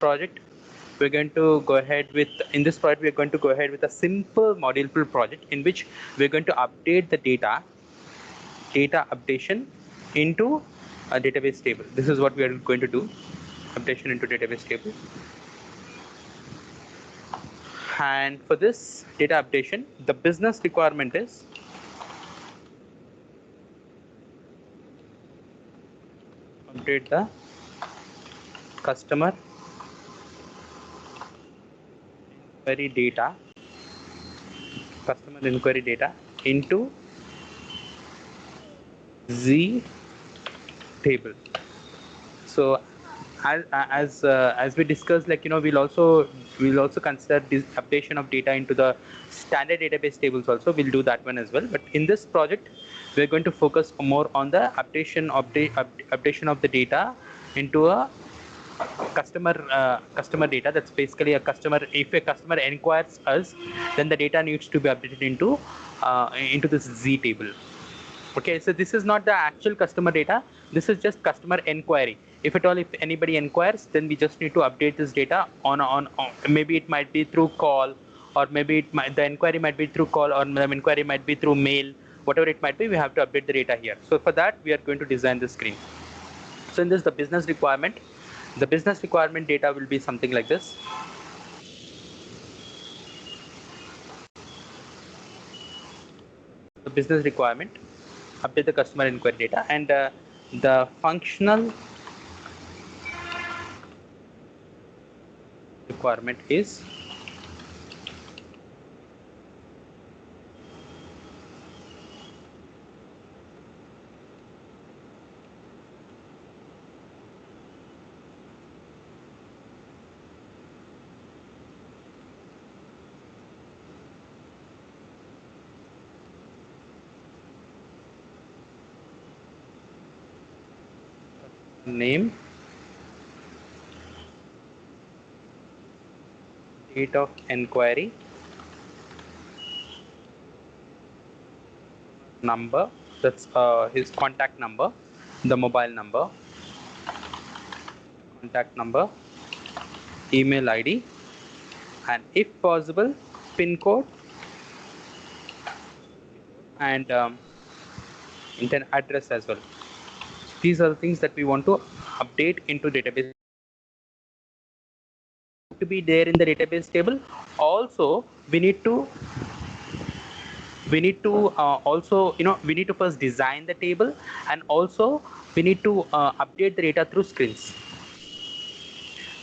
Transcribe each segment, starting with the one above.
project, we're going to go ahead with, in this project, we're going to go ahead with a simple module pool project in which we're going to update the data updation into a database table. This is what we are going to do, updation into database table. And for this data updation, the business requirement is update the customer inquiry data into Z table. So as we discussed, like, we'll also consider this updation of data into the standard database tables also. We'll do that one as well. But in this project, we're going to focus more on the updation of the data into a customer data. That's basically a customer. If a customer inquires us, then the data needs to be updated into this Z table. Okay, so this is not the actual customer data. This is just customer inquiry. If at all, if anybody inquires, then we just need to update this data on maybe it might be through call, or maybe the inquiry might be through call, or the inquiry might be through mail. Whatever it might be, we have to update the data here. So for that, we are going to design the screen. So in this, the business requirement data will be something like this. The business requirement, update the customer inquiry data, and the functional requirement is name, date of inquiry, number, that's his contact number, the mobile number, contact number, email ID, and if possible, PIN code, and internet address as well. These are the things that we want to update into database to be there in the database table. Also, we need to also, we need to first design the table, and also we need to update the data through screens.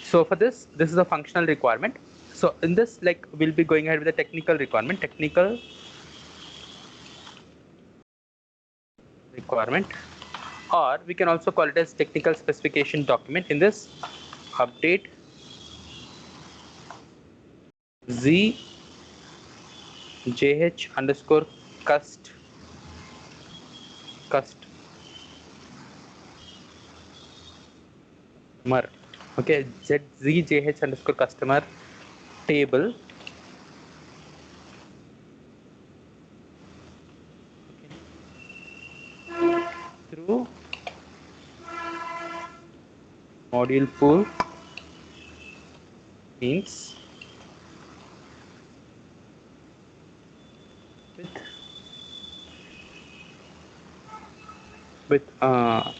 So for this is a functional requirement. So in this, like, we'll be going ahead with the technical requirement, or we can also call it as technical specification document. In this, update Z JH underscore customer. Okay, ZJH underscore customer table. Through module pool means with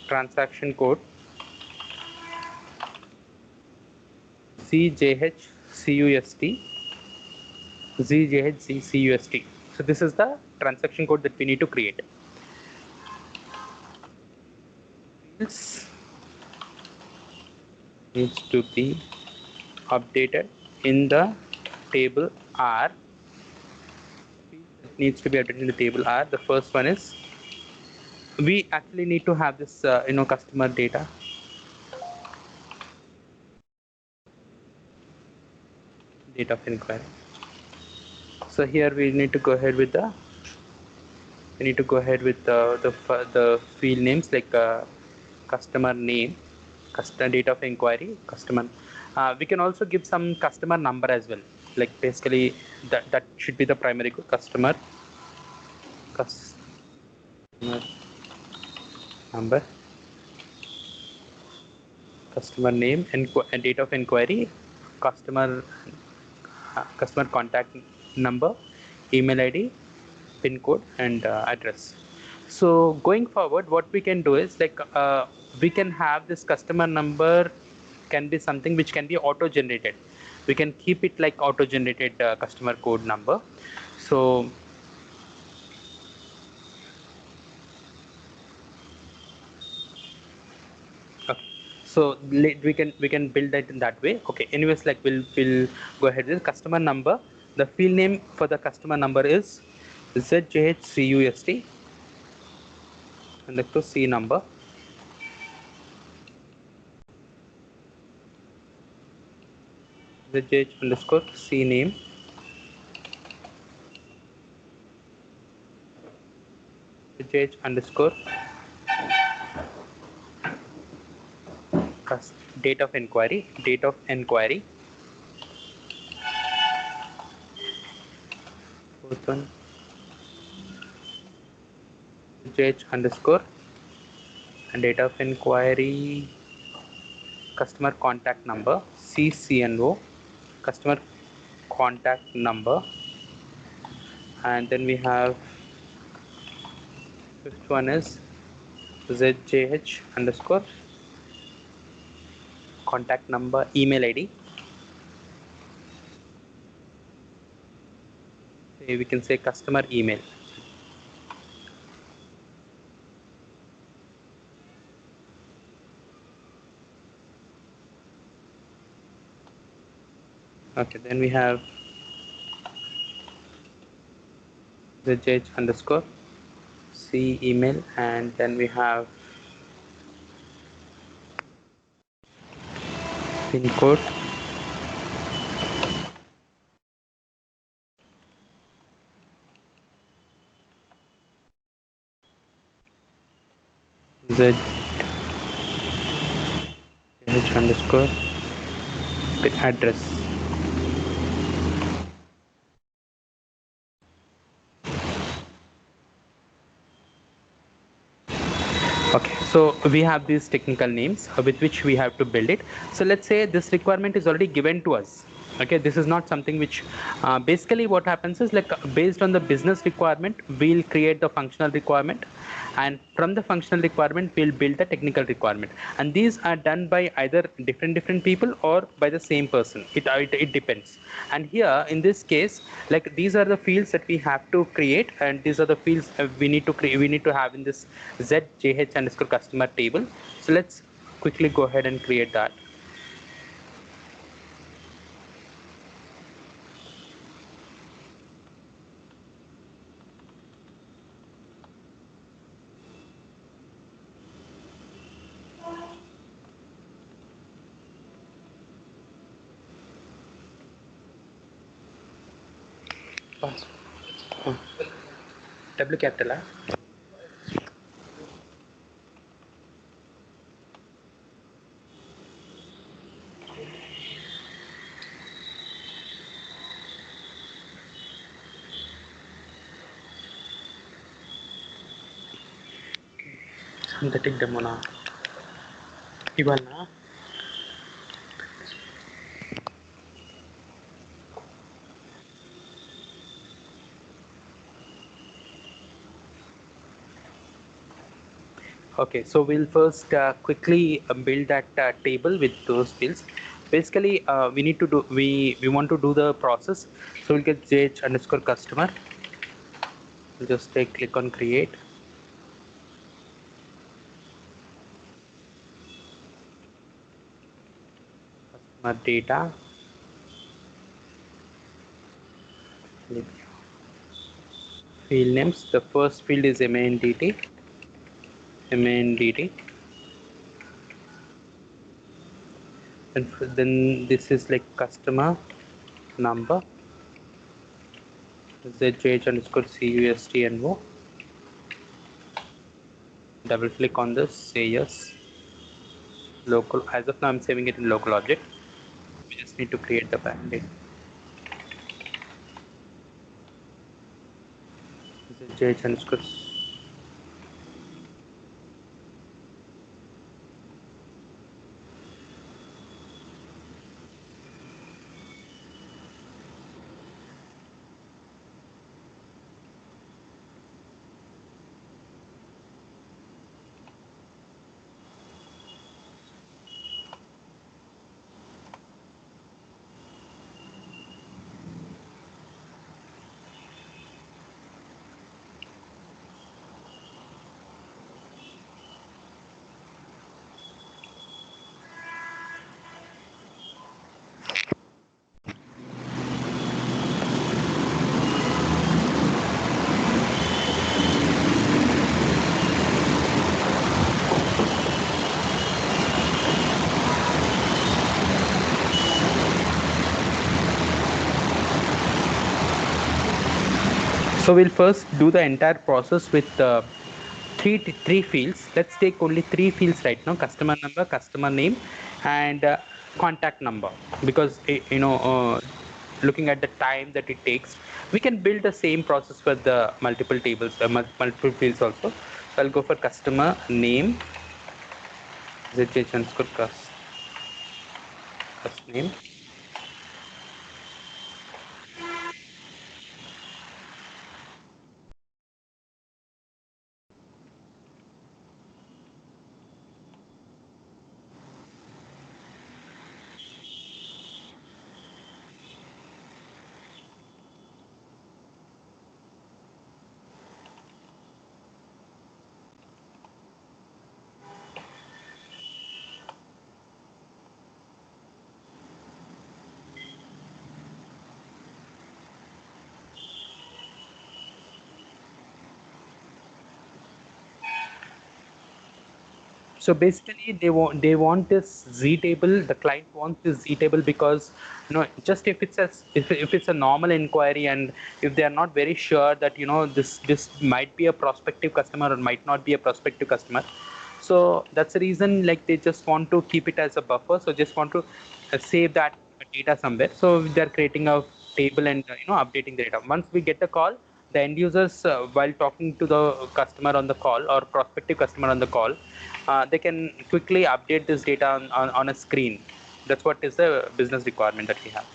transaction code ZJHCUST. So this is the transaction code that we need to create. This needs to be updated in the table R. Needs to be updated in the table R. The first one is, we actually need to have this customer data. Date of inquiry. So here we need to go ahead with the field names, like customer name, customer date of inquiry, customer. We can also give some customer number as well. Like, basically that should be the primary customer number, customer name and date of inquiry, customer customer contact number, email ID, pin code, and address. So going forward, what we can do is like we can have this customer number can be something which can be auto generated. We can keep it like auto generated customer code number. So okay. So we can build that in that way. Okay. Anyways, like we'll go ahead with customer number. The field name for the customer number is ZJHCUST and the C number. ZJH underscore C name. ZJH underscore date of inquiry. Date of inquiry. Fourth one. ZJH underscore and date of inquiry. Customer contact number. CCNO. Customer contact number. And then we have fifth one is ZJH underscore contact number, email ID. We can say customer email. Okay, then we have ZJH underscore C email, and then we have pin code. ZJH underscore address. Okay, so we have these technical names with which we have to build it. So let's say this requirement is already given to us. Okay, this is not something which basically what happens is like based on the business requirement, we'll create the functional requirement, and from the functional requirement, we'll build the technical requirement. And these are done by either different people or by the same person. It depends. And here in this case, like these are the fields that we have to create, and these are the fields we need to create. We need to have in this ZJH underscore customer table. So let's quickly go ahead and create that. W capital. Synthetic demo na. Iwan na. Okay, so we'll first quickly build that table with those fields. Basically, we need to do we want to do the process. So we'll get JH underscore customer. We'll just click on create. Customer data. Field names. The first field is MANDT. MANDT. And then this is like customer number. ZJH underscore CUSTNO. Double click on this, say yes. Local, as of now I'm saving it in local object. We just need to create the bandit. ZJH underscore. So we'll first do the entire process with three fields. Let's take only three fields right now: customer number, customer name, and contact number. Because looking at the time that it takes, we can build the same process for the multiple tables, multiple fields also. So I'll go for customer name, ZH underscore customer name. So basically, they want this Z table. The client wants this Z table because just if it's a normal inquiry, and if they are not very sure that this might be a prospective customer or might not be a prospective customer, so that's the reason, like, they just want to keep it as a buffer. So just want to save that data somewhere. So they're creating a table and updating the data. Once we get the call, the end users, while talking to the customer on the call or prospective customer on the call, they can quickly update this data on a screen. That's what is the business requirement that we have.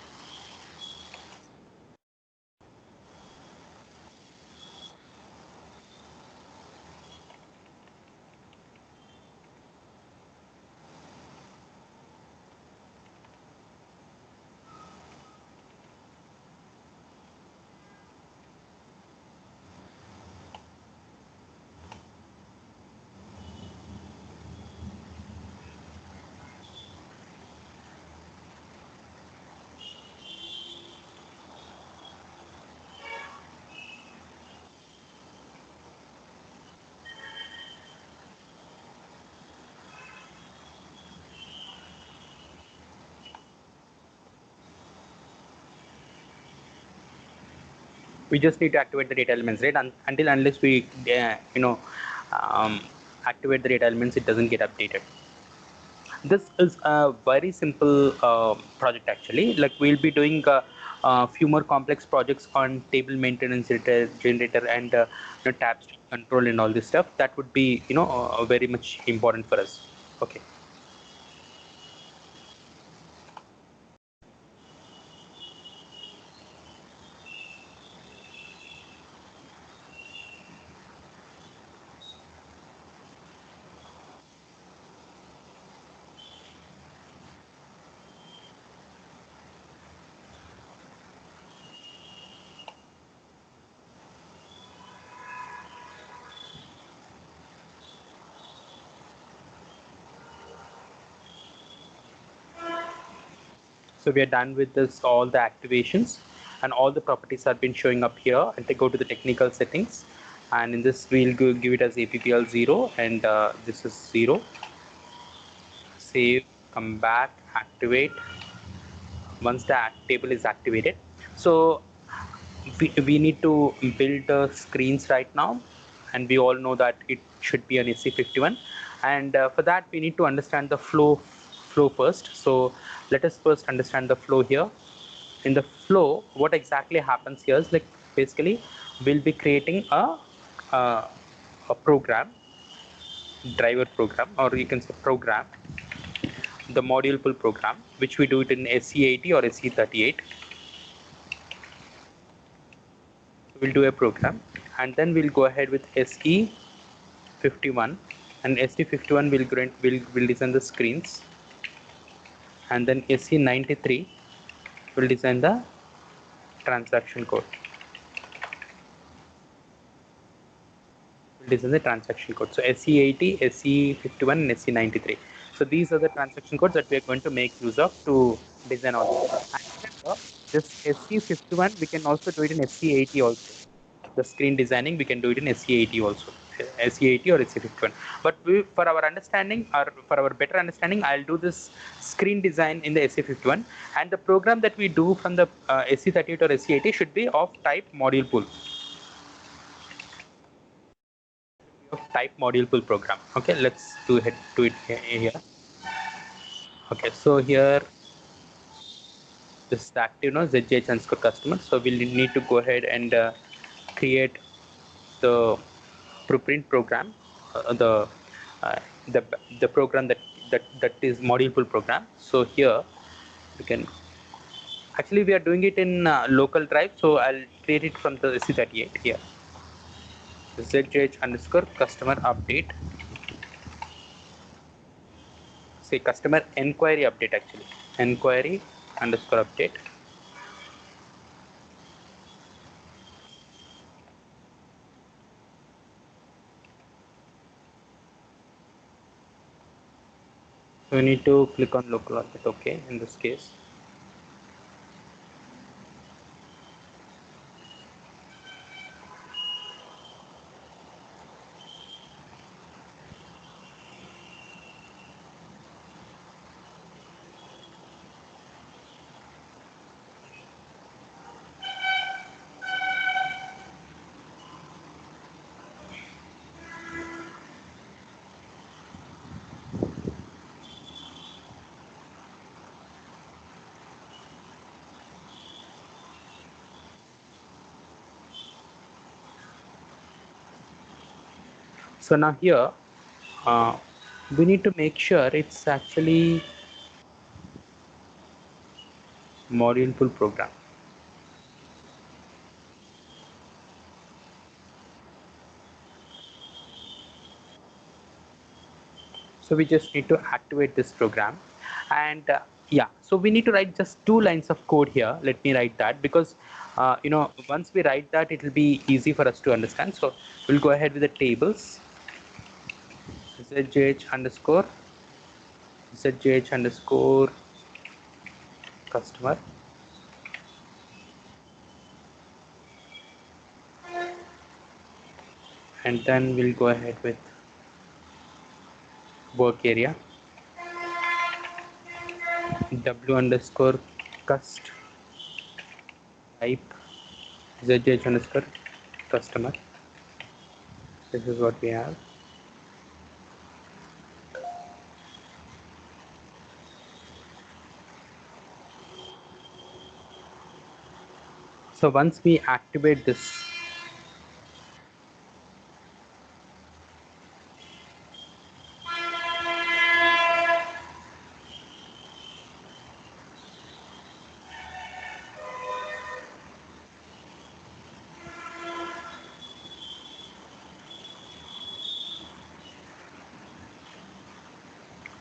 We just need to activate the data elements, right? Until unless we um, activate the data elements, it doesn't get updated. This is a very simple project actually. Like, we'll be doing a few more complex projects on table maintenance generator and tab control and all this stuff. That would be very much important for us. Okay. So we are done with this, all the activations, and all the properties have been showing up here. And they go to the technical settings, and in this we'll give it as APPL 0, and this is 0. Save, come back, activate. Once the table is activated, so we need to build the screens right now, and we all know that it should be an SC51, and for that we need to understand the flow first. So let us first understand the flow here. In the flow, what exactly happens here is, like, basically we'll be creating a, a program, driver program, or you can say program, the module pull program, which we do it in SC80 or SC38. We'll do a program, and then we'll go ahead with SE51, and SE51 will design the screens, and then SE93 will design the transaction code. This is the transaction code. So SE80, SE51, and SE93. So these are the transaction codes that we are going to make use of to design all this. And remember, this SE51, we can also do it in SE80 also. The screen designing, we can do it in SE80 also. SE80 or SE51. But for our understanding, or for our better understanding, I'll do this screen design in the SE51. And the program that we do from the SE38 or SE80 should be of type module pool. type module pool program. Okay, let's do it here. Okay, so here this is active now, ZJH underscore customer. So we'll need to go ahead and create the blueprint program, the uh, the the program that is module pool program. So here we can actually we are doing it in local drive. So I'll create it from the C38 here. ZJH underscore customer update. Say customer enquiry update actually. Enquiry underscore update. So we need to click on local update. Okay, in this case. So now here uh, we need to make sure it's actually module pool program. So we just need to activate this program, and yeah, so we need to write just 2 lines of code here. Let me write that because once we write that, it will be easy for us to understand. So we'll go ahead with the tables, zjh underscore customer, and then we'll go ahead with work area, w underscore cust type zjh underscore customer. This is what we have. So once we activate this,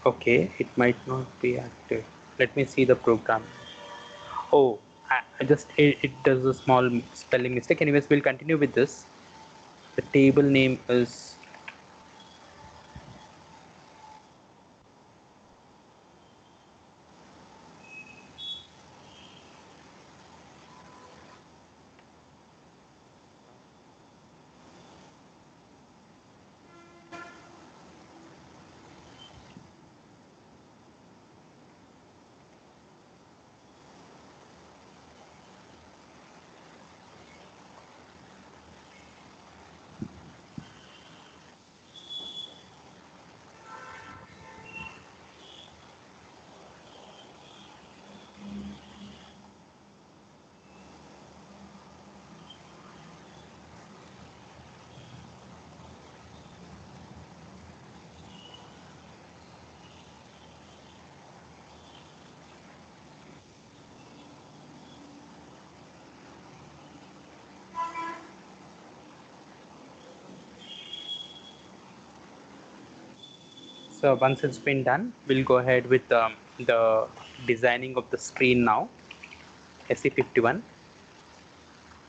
okay, it might not be active. Let me see the program. Oh, I just it does a small spelling mistake. Anyways, we'll continue with this. The table name is so once it's been done, we'll go ahead with the designing of the screen now. SE51.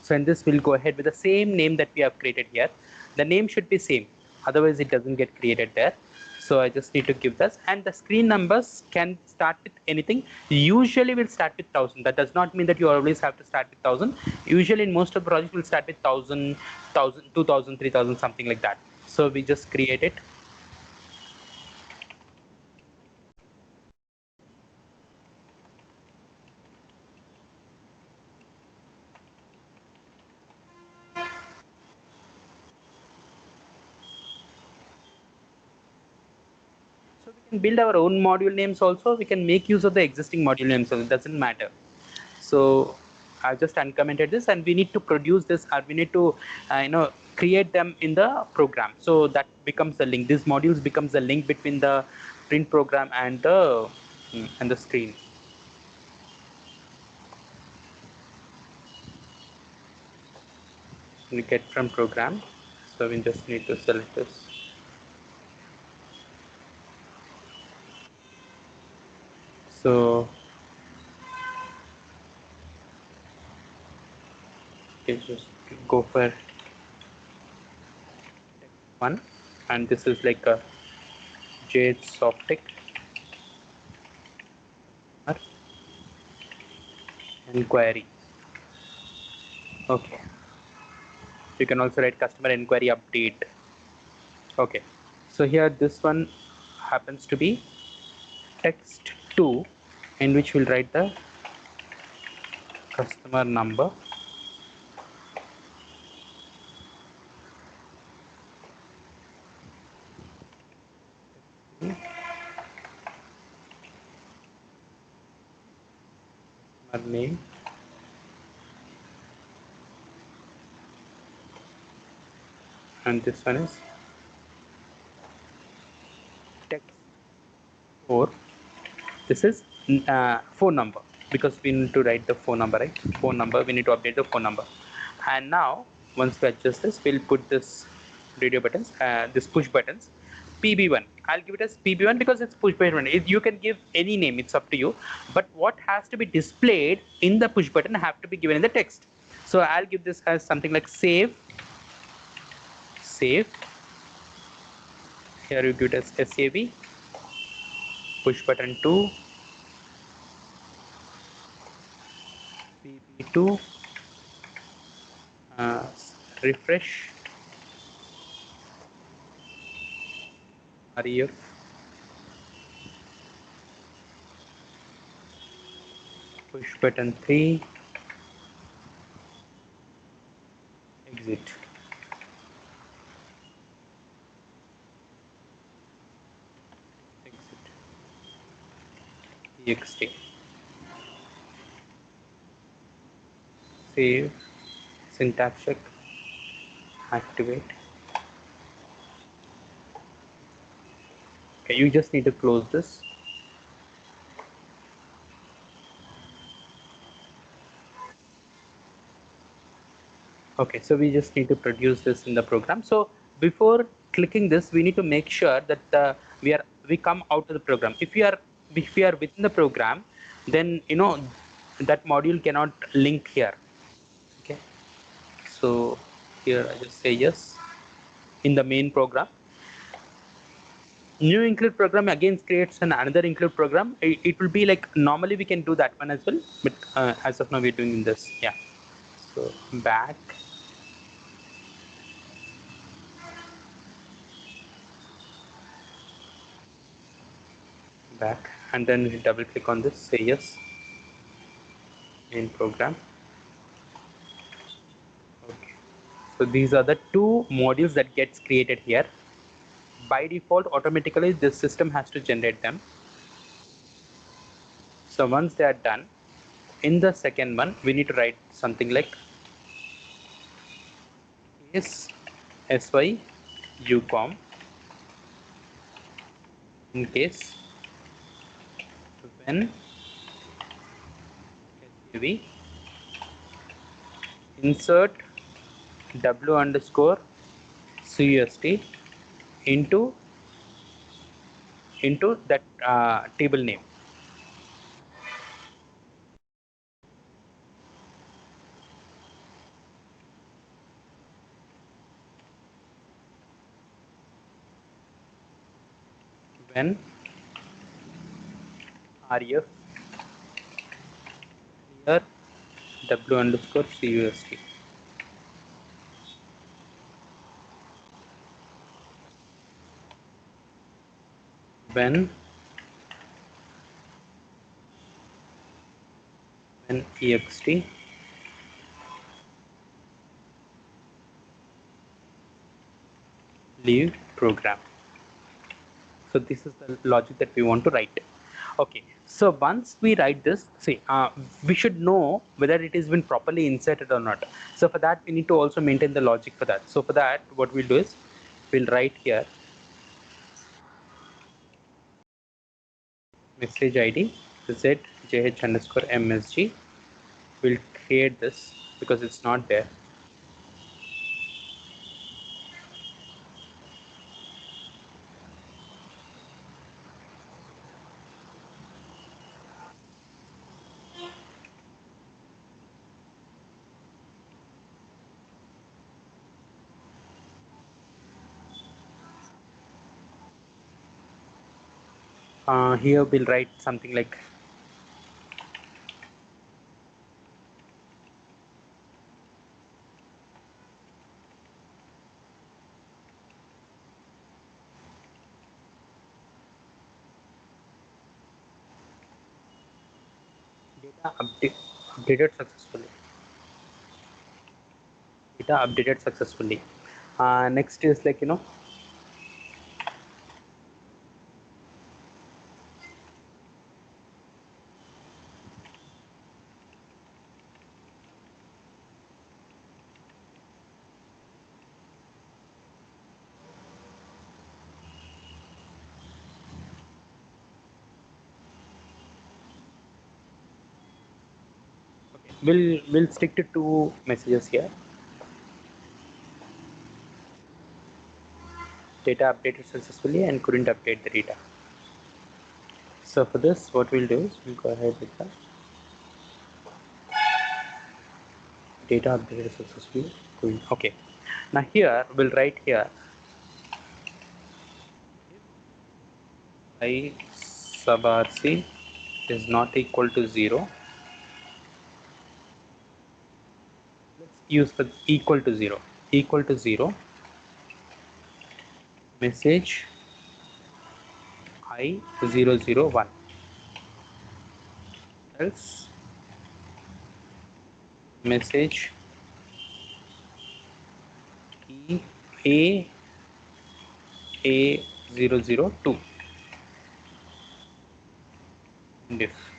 So in this, we'll go ahead with the same name that we have created here. The name should be same, otherwise it doesn't get created there. So I just need to give this, and the screen numbers can start with anything. Usually we'll start with 1000. That does not mean that you always have to start with 1000. Usually in most of the projects we'll start with 1000, 2000, 3000, something like that. So we just create it. So we can build our own module names also. We can make use of the existing module names, so it doesn't matter. So I just uncommented this, and we need to produce this, or we need to create them in the program. So that becomes the link. These modules becomes the link between the print program and the screen. We get from program, so we just need to select this. So okay, just go for one, and this is like a Jade Softic inquiry. Okay, you can also write customer inquiry update. Okay, so here this one happens to be text 2, in which we'll write the customer number, customer name, and this one is text 4. This is phone number, because we need to write the phone number, right? Phone number, we need to update the phone number. And now once we adjust this, we'll put this radio buttons, this push buttons, PB1. I'll give it as PB1 because it's push button. You can give any name, it's up to you, but what has to be displayed in the push button have to be given in the text. So I'll give this as something like save. Here you give it as SAV, push button 2, PB2, uh, refresh, REF, push button 3, exit. Ext. Save, syntax check, activate. Okay, you just need to close this. Okay, so we just need to produce this in the program. So before clicking this, we need to make sure that we come out of the program. If we are within the program, then that module cannot link here. Okay, so here I just say yes. In the main program, new include program again creates another include program. It will be like, normally we can do that one as well, but as of now we're doing this. Yeah, so back, and then we double click on this, say yes, in program. Okay, so these are the two modules that gets created here. By default, automatically this system has to generate them. So once they are done, in the second one we need to write something like case sy ucom, in case when SAV, insert w underscore cust into that table name. When ref clear w underscore cust. When ext leave program. So this is the logic that we want to write. Okay, so once we write this, see, we should know whether it has been properly inserted or not. So for that, we need to also maintain the logic for that. So for that, what we'll do is we'll write here message ID ZJH underscore MSG. We'll create this because it's not there. Here we'll write something like updated successfully. Data updated successfully. Next is like, we'll stick to two messages here. Data updated successfully and couldn't update the data. So for this, what we'll do is we'll go ahead with the data updated successfully. Okay. Now here we'll write here I sub RC is not equal to 0. Let's use for equal to 0. Equal to 0. Message I001. Else message E A002. Diff.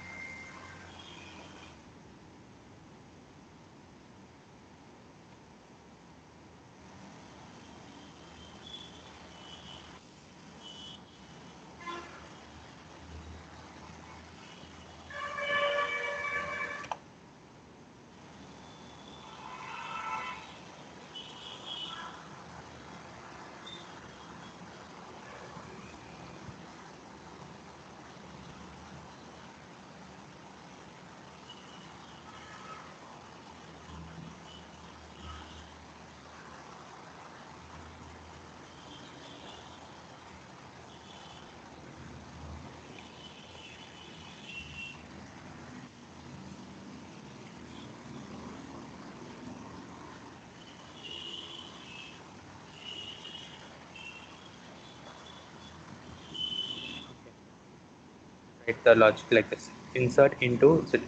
Write the logic like this. Insert into the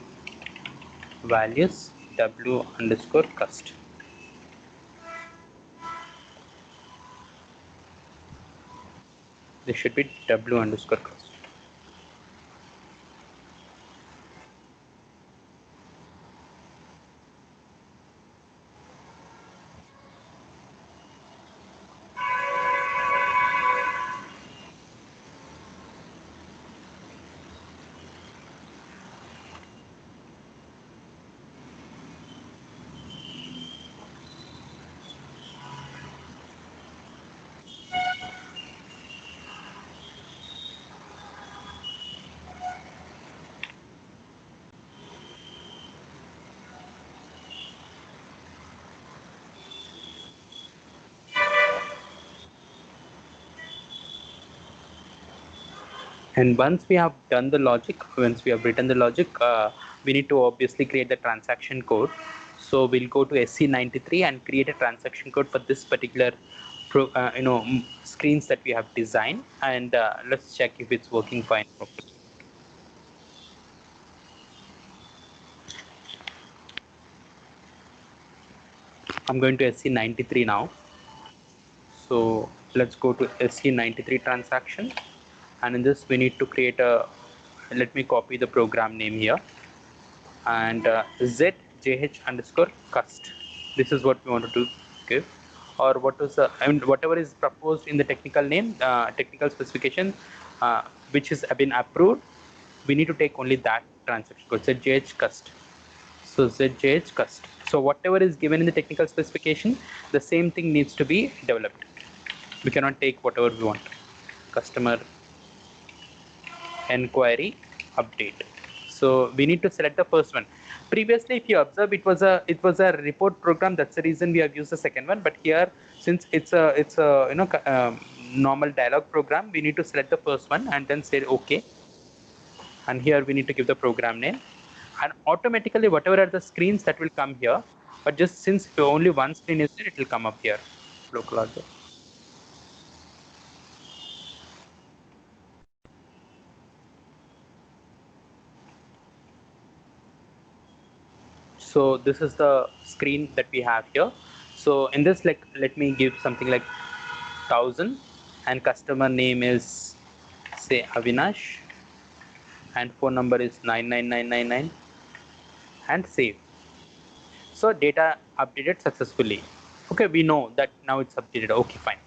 values w underscore cust. This should be w underscore cust. And once we have done the logic, once we have written the logic, we need to obviously create the transaction code. So we'll go to SC93 and create a transaction code for this particular screens that we have designed, and let's check if it's working fine. I'm going to SC93 now. So let's go to SC93 transaction. and in this we need to create a, let me copy the program name here, and zjh underscore cust. This is what we wanted to give, or what was the, I mean, whatever is proposed in the technical name, technical specification, which has been approved, we need to take only that transaction code, zjh cust. So zjh cust. So whatever is given in the technical specification, the same thing needs to be developed. We cannot take whatever we want. Customer enquiry update. So we need to select the first one. Previously, if you observe, it was a report program. That's the reason we have used the second one. But here, since it's a normal dialog program, we need to select the first one and then say OK. And here we need to give the program name, and automatically whatever are the screens that will come here. But just since only one screen is there, it will come up here. Local order. So this is the screen that we have here. So in this, like, let me give something like 1000, and customer name is, say, Avinash, and phone number is 99999, and save. So data updated successfully. Okay, we know that now it's updated. Okay, fine.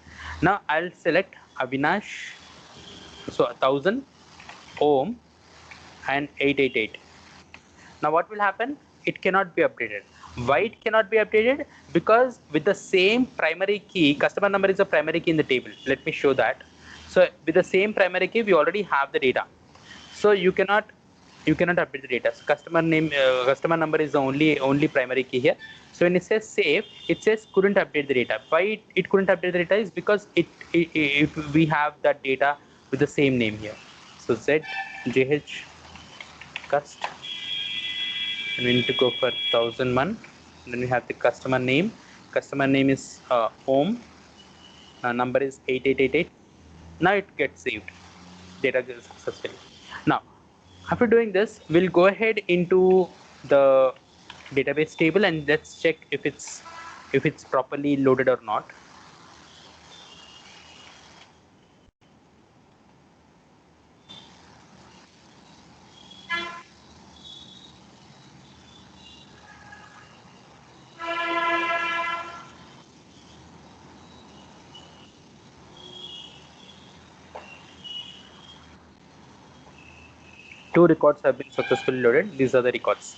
Now I'll select Avinash, so 1000 ohm and 888. Now what will happen? It cannot be updated. Why it cannot be updated? Because with the same primary key, customer number is a primary key in the table. Let me show that. So with the same primary key, we already have the data. So you cannot update the data. So customer name, customer number is the only primary key here. So when it says save, it says couldn't update the data. Why it couldn't update the data is because we have that data with the same name here. So zjh cust, and we need to go for 1001. Then we have the customer name. Customer name is home. Number is 8888. Now it gets saved. Data gets successfully. Now, after doing this, we'll go ahead into the database table and let's check if it's properly loaded or not. Two records have been successfully loaded. These are the records.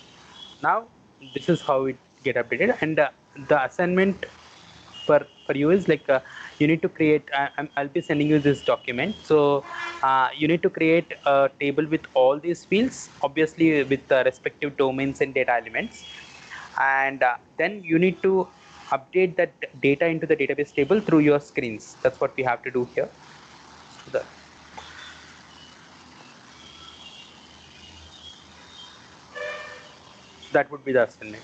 Now this is how it get updated, and the assignment for you is like, you need to create, I'll be sending you this document. So you need to create a table with all these fields, obviously with the respective domains and data elements, and then you need to update that data into the database table through your screens. That's what we have to do here. So that would be the assignment.